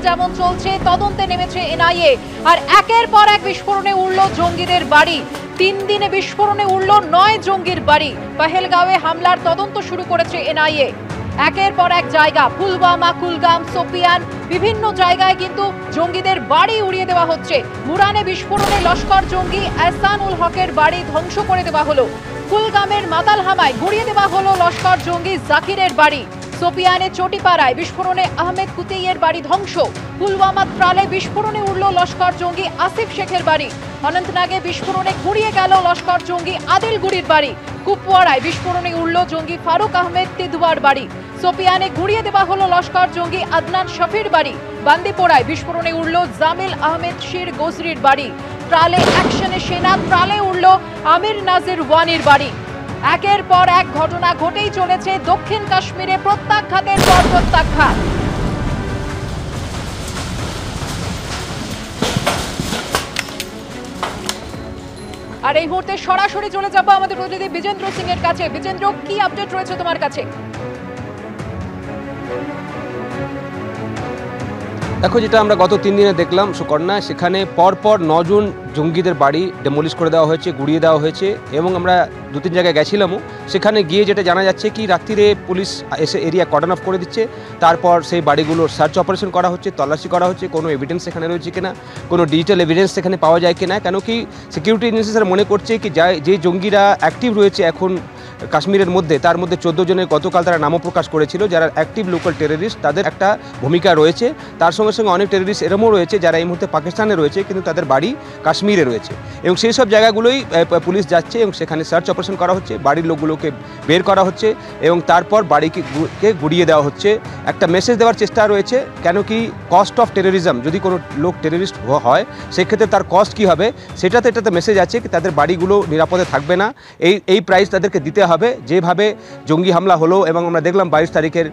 যেমন চলছে, তদন্তে নেমেছে এনআইএ। আর একের পর এক বিস্ফোরণে উড়ল জঙ্গিদের বাড়ি। 3 দিনে বিস্ফোরণে উড়ল 9 জঙ্গির বাড়ি। পহেলগাঁওয়ে হামলার তদন্ত শুরু করেছে এনআইএ। একের পর এক জায়গা, পুলওয়ামা, কুলগাম, সোপিয়ান, বিভিন্ন জায়গায় কিন্তু জঙ্গিদের বাড়ি উড়িয়ে দেওয়া হচ্ছে। মুরানে বিস্ফোরণে লস্কর জঙ্গি এহসানুল হকের বাড়ি ধ্বংস করে দেওয়া হলো। কুলগামের মাতালহামায় গুড়িয়ে দেওয়া হলো লস্কর জঙ্গি জাকিরের বাড়ি। সোপিয়ানে চটিপাড়ায় বিস্ফোরণে আহমেদ কুতেইয়ের বাড়ি ধ্বংস। পুলওয়ামা ত্রালে বিস্ফোরণে উড়ল লস্কর জঙ্গি আসিফ শেখের বাড়ি। অনন্তনাগে বিস্ফোরণে গুড়িয়ে গেল লস্কর জঙ্গি আদিল গুড়ির বাড়ি। কুপওয়াড়ায় বিস্ফোরণে উড়ল জঙ্গি ফারুক আহমেদ তিদওয়ার বাড়ি। সোপিয়ানে গুড়িয়ে দেওয়া হলো লস্কর জঙ্গি আদনান শফির বাড়ি। বান্দিপোড়ায় বিস্ফোরণে উড়ল জামিল আহমেদ শির গোজরির বাড়ি। ত্রালে অ্যাকশনে সেনা, ত্রালে উড়ল আমির নাজির ওয়ানির বাড়ি। একের পর এক ঘটনা ঘটেই চলেছে দক্ষিণ কাশ্মীরে, প্রত্যাঘাতের পর প্রত্যাঘাত। আর এই মুহূর্তে সরাসরি চলে যাব আমাদের প্রতিনিধি বিজেন্দ্র সিং এর কাছে। বিজেন্দ্র, কি আপডেট রয়েছে তোমার কাছে? দেখো, যেটা আমরা গত 3 দিনে দেখলাম সুকন্যা, সেখানে পরপর 9 জন জঙ্গিদের বাড়ি ডেমোলিশ করে দেওয়া হয়েছে, গুড়িয়ে দেওয়া হয়েছে। এবং আমরা 2-3 জায়গায় গেছিলামও, সেখানে গিয়ে যেটা জানা যাচ্ছে কি রাত্রিরে পুলিশ এসে এরিয়া কর্ডন অফ করে দিচ্ছে। তারপর সেই বাড়িগুলোর সার্চ অপারেশন করা হচ্ছে, তল্লাশি করা হচ্ছে, কোনো এভিডেন্স সেখানে রয়েছে কিনা, কোনো ডিজিটাল এভিডেন্স সেখানে পাওয়া যায় কিনা। কেন কি সিকিউরিটি এজেন্সিরা মনে করছে কি যে জঙ্গিরা অ্যাক্টিভ রয়েছে এখন কাশ্মীরের মধ্যে, তার মধ্যে 14 জনের গতকাল তারা নামও প্রকাশ করেছিল যারা অ্যাক্টিভ লোকাল টেররিস্ট, তাদের একটা ভূমিকা রয়েছে। তার সঙ্গে সঙ্গে অনেক টেররিস্ট এরমও রয়েছে যারা এই মুহূর্তে পাকিস্তানে রয়েছে কিন্তু তাদের বাড়ি কাশ্মীরে রয়েছে। এবং সেই সব জায়গাগুলোই পুলিশ যাচ্ছে এবং সেখানে সার্চ অপারেশন করা হচ্ছে, বাড়ির লোকগুলোকে বের করা হচ্ছে এবং তারপর বাড়িকে গুড়িয়ে দেওয়া হচ্ছে। একটা মেসেজ দেওয়ার চেষ্টা রয়েছে, কেন কি কস্ট অফ টেররিজম, যদি কোনো লোক টেররিস্ট হয় সেক্ষেত্রে তার কস্ট কী হবে সেটাতে এটাতে মেসেজ আছে কি তাদের বাড়িগুলো নিরাপদে থাকবে না, এই প্রাইস তাদেরকে দিতে হবে। যেভাবে জঙ্গি হামলা হলো এবং আমরা দেখলাম 22 তারিখের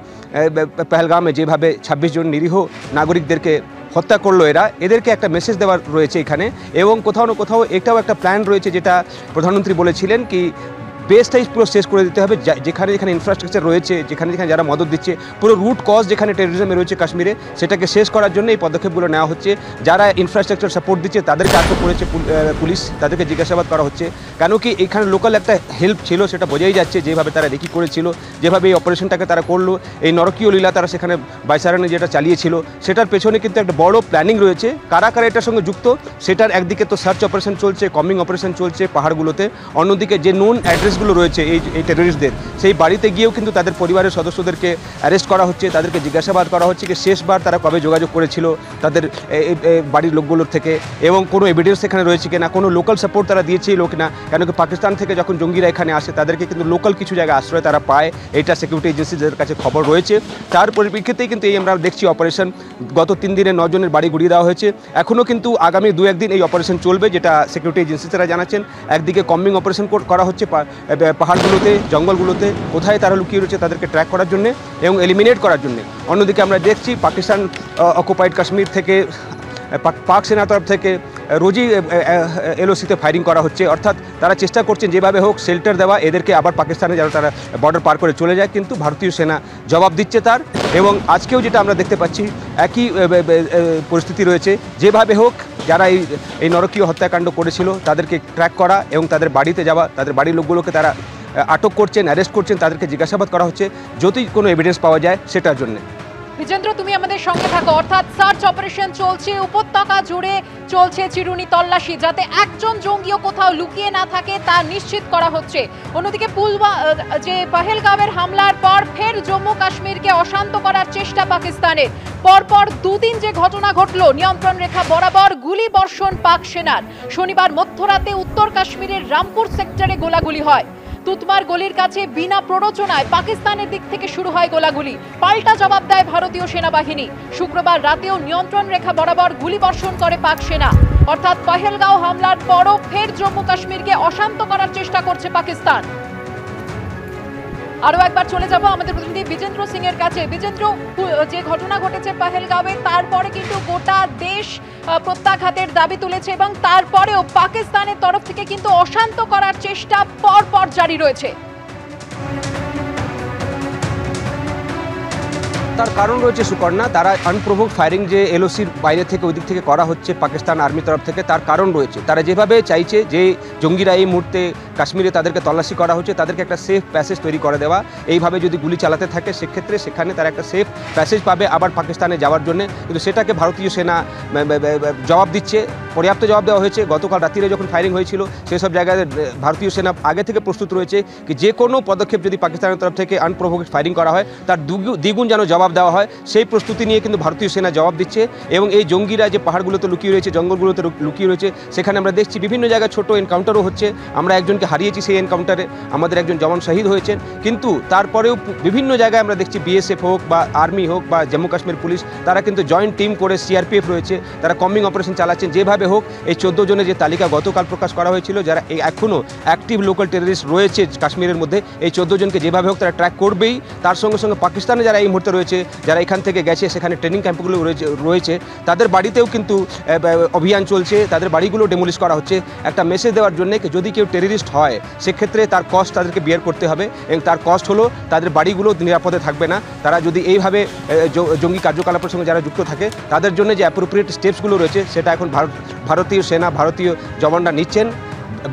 পহেলগামে যেভাবে 26 জন নিরীহ নাগরিকদেরকে হত্যা করলো এদেরকে একটা মেসেজ দেওয়ার রয়েছে এখানে। এবং কোথাও না কোথাও এটাও একটা প্ল্যান রয়েছে, যেটা প্রধানমন্ত্রী বলেছিলেন কি বেসটাই পুরো শেষ করে দিতে হবে। যেখানে যেখানে ইনফ্রাস্ট্রাকচার রয়েছে, যেখানে যেখানে যারা মদত দিচ্ছে, পুরো রুট কজ যেখানে টেররিজমে রয়েছে কাশ্মীরে, সেটাকে শেষ করার জন্য এই পদক্ষেপগুলো নেওয়া হচ্ছে। যারা ইনফ্রাস্ট্রাকচার সাপোর্ট দিচ্ছে তাদেরকে আটক করেছে পুলিশ, তাদেরকে জিজ্ঞাসাবাদ করা হচ্ছে। কেন কি এখানে লোকাল একটা হেল্প ছিল, সেটা বোঝাই যাচ্ছে যেভাবে তারা রেকি করেছিল, যেভাবে এই অপারেশনটাকে তারা করলো, এই নরকীয় লীলা তারা সেখানে বাইসারানে যেটা চালিয়েছিল, সেটার পেছনে কিন্তু একটা বড় প্ল্যানিং রয়েছে। কারা কারা এটার সঙ্গে যুক্ত সেটার একদিকে তো সার্চ অপারেশন চলছে, কমিং অপারেশন চলছে পাহাড়গুলোতে, অন্যদিকে যে নোন অ্যাড্রেসগুলো রয়েছে এই টেররিস্টদের, সেই বাড়িতে গিয়েও কিন্তু তাদের পরিবারের সদস্যদেরকে অ্যারেস্ট করা হচ্ছে, তাদেরকে জিজ্ঞাসাবাদ করা হচ্ছে যে শেষবার তারা কবে যোগাযোগ করেছিল তাদের বাড়ির লোকগুলোর থেকে, এবং কোনো এভিডেন্স এখানে রয়েছে কিনা, কোনো লোকাল সাপোর্ট তারা দিয়েছিল কিনা। কেন কি পাকিস্তান থেকে যখন জঙ্গিরা এখানে আসে তাদেরকে কিন্তু লোকাল কিছু জায়গায় আশ্রয় তারা পায়, এটা সিকিউরিটি এজেন্সিদের কাছে খবর রয়েছে। তার পরিপ্রেক্ষিতেই কিন্তু এই আমরা দেখছি অপারেশন গত 3 দিনে 9 জনের বাড়ি গুড়িয়ে দেওয়া হয়েছে। এখনও কিন্তু আগামী 2-1 দিন এই অপারেশন চলবে, যেটা সিকিউরিটি এজেন্সিরা জানাচ্ছেন। একদিকে কম্বিং অপারেশন করা হচ্ছে পাহাড়গুলোতে, জঙ্গলগুলোতে কোথায় তারা লুকিয়ে রয়েছে তাদেরকে ট্র্যাক করার জন্য এবং এলিমিনেট করার জন্য। অন্যদিকে আমরা দেখছি পাকিস্তান অকুপাইড কাশ্মীর থেকে পাক সেনার তরফ থেকে রোজই এলওসিতে ফায়ারিং করা হচ্ছে, অর্থাৎ তারা চেষ্টা করছেন যেভাবে হোক শেল্টার দেওয়া এদেরকে, আবার পাকিস্তানে যেন তারা বর্ডার পার করে চলে যায়। কিন্তু ভারতীয় সেনা জবাব দিচ্ছে তার। এবং আজকেও যেটা আমরা দেখতে পাচ্ছি একই পরিস্থিতি রয়েছে, যেভাবে হোক যারা এই নরকীয় হত্যাকাণ্ড করেছিল তাদেরকে ট্র্যাক করা এবং তাদের বাড়িতে যাওয়া, তাদের বাড়ির লোকগুলোকে তারা আটক করছেন, অ্যারেস্ট করছেন, তাদেরকে জিজ্ঞাসাবাদ করা হচ্ছে যদি কোনো এভিডেন্স পাওয়া যায় সেটার জন্য। বিজেন্দ্র, তুমি আমাদের সঙ্গে থাকো। অর্থাৎ সার্চ অপারেশন চলছে, উপত্যকা জুড়ে চলছে চিরুনি তল্লাশি, যাতে একজন জঙ্গিও কোথাও লুকিয়ে না থাকে তা নিশ্চিত করা হচ্ছে। অন্যদিকে যে পহেলগাঁওয়ের হামলার পর ফের জম্মু কাশ্মীরকে অশান্ত করার চেষ্টা পাকিস্তানের। পরপর 2 দিন যে ঘটনা ঘটলো, নিয়ন্ত্রণ রেখা বরাবর গুলি বর্ষণ পাক সেনার। শনিবার মধ্যরাতে উত্তর কাশ্মীরের রামপুর সেক্টরে গোলাগুলি হয়। তুতমার গলির কাছে বিনা প্ররোচনায় পাকিস্তানের দিক থেকে শুরু হয় গোলাগুলি, পাল্টা জবাব দেয় ভারতীয় সেনাবাহিনী। শুক্রবার রাতেও নিয়ন্ত্রণ রেখা বরাবর গুলি বর্ষণ করে পাক সেনা। অর্থাৎ পহেলগাঁও হামলার পরও ফের জম্মু কাশ্মীরকে অশান্ত করার চেষ্টা করছে পাকিস্তান। আরো একবার চলে যাব আমাদের প্রতিনিধি বিজেন্দ্র সিং এর কাছে। বিজেন্দ্র, যে ঘটনা ঘটেছে পহেলগাঁওয়ে, তারপরে কিন্তু গোটা দেশ প্রত্যাঘাতের দাবি তুলেছে এবং তারপরেও পাকিস্তানের তরফ থেকে কিন্তু অশান্ত করার চেষ্টা পরপর জারি রয়েছে। তার কারণ রয়েছে সুকর্ণা, তারা আনপ্রভোক ফায়ারিং যে এলওসির বাইরে থেকে ওই দিক থেকে করা হচ্ছে পাকিস্তান আর্মির তরফ থেকে, তার কারণ রয়েছে। তারা যেভাবে চাইছে যে জঙ্গিরা এই মুহূর্তে কাশ্মীরে তাদেরকে তল্লাশি করা হচ্ছে, তাদেরকে একটা সেফ প্যাসেজ তৈরি করে দেওয়া, এইভাবে যদি গুলি চালাতে থাকে সেক্ষেত্রে সেখানে তারা একটা সেফ প্যাসেজ পাবে আবার পাকিস্তানে যাওয়ার জন্য। কিন্তু সেটাকে ভারতীয় সেনা জবাব দিচ্ছে, পর্যাপ্ত জবাব দেওয়া হয়েছে। গতকাল রাত্রিরে যখন ফায়ারিং হয়েছিল সেসব জায়গায় ভারতীয় সেনা আগে থেকে প্রস্তুত রয়েছে কি যে কোনো পদক্ষেপ যদি পাকিস্তানের তরফ থেকে আনপ্রভোক ফায়ারিং করা হয় তার দ্বিগুণ যেন জবাব দেওয়া হয়, সেই প্রস্তুতি নিয়ে কিন্তু ভারতীয় সেনা জবাব দিচ্ছে। এবং এই জঙ্গিরা যে পাহাড়গুলোতে লুকিয়ে রয়েছে, জঙ্গলগুলোতে লুকিয়ে রয়েছে, সেখানে আমরা দেখছি বিভিন্ন জায়গায় ছোট এনকাউন্টারও হচ্ছে। আমরা একজনকে হারিয়েছি সেই এনকাউন্টারে, আমাদের একজন জওয়ান শহীদ হয়েছেন। কিন্তু তারপরেও বিভিন্ন জায়গায় আমরা দেখছি বিএসএফ হোক বা আর্মি হোক বা জম্মু কাশ্মীর পুলিশ, তারা কিন্তু জয়েন্ট টিম করে সিআরপিএফ রয়েছে, তারা কম্বিং অপারেশন চালাচ্ছেন। যেভাবে হোক এই 14 জনের যে তালিকা গতকাল প্রকাশ করা হয়েছিল যারা এখনও অ্যাক্টিভ লোকাল টেররিস্ট রয়েছে কাশ্মীরের মধ্যে, এই 14 জনকে যেভাবে হোক তারা ট্র্যাক করবেই। তার সঙ্গে সঙ্গে পাকিস্তানে যারা এই মুহূর্তে রয়েছে, যারা এখান থেকে গেছে সেখানে ট্রেনিং ক্যাম্পগুলো রয়েছে তাদের বাড়িতেও কিন্তু অভিযান চলছে, তাদের বাড়িগুলো ডেমোলিশ করা হচ্ছে একটা মেসেজ দেওয়ার জন্য যদি কেউ টেররিস্ট হয় সেক্ষেত্রে তার কস্ট তাদেরকে বিয়ার করতে হবে। এবং তার কস্ট হলো তাদের বাড়িগুলো নিরাপদে থাকবে না। তারা যদি এইভাবে জঙ্গি কার্যকলাপের সঙ্গে যারা যুক্ত থাকে তাদের জন্য যে অ্যাপ্রোপ্রিয়েট স্টেপসগুলো রয়েছে সেটা এখন ভারতীয় সেনা, ভারতীয় জওয়ানরা নিচ্ছেন,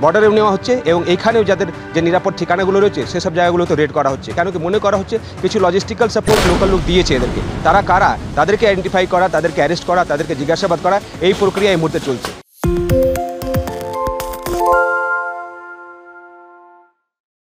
বর্ডারেও নেওয়া হচ্ছে এবং এইখানেও যাদের যে নিরাপদ ঠিকানাগুলো রয়েছে সেসব জায়গাগুলোতে রেড করা হচ্ছে। কেন কি মনে করা হচ্ছে কিছু লজিস্টিক্যাল সাপোর্ট লোকাল লোক দিয়েছে এদেরকে, তারা কারা তাদেরকে আইডেন্টিফাই করা, তাদেরকে অ্যারেস্ট করা, তাদেরকে জিজ্ঞাসাবাদ করা, এই প্রক্রিয়া এই মুহূর্তে চলছে।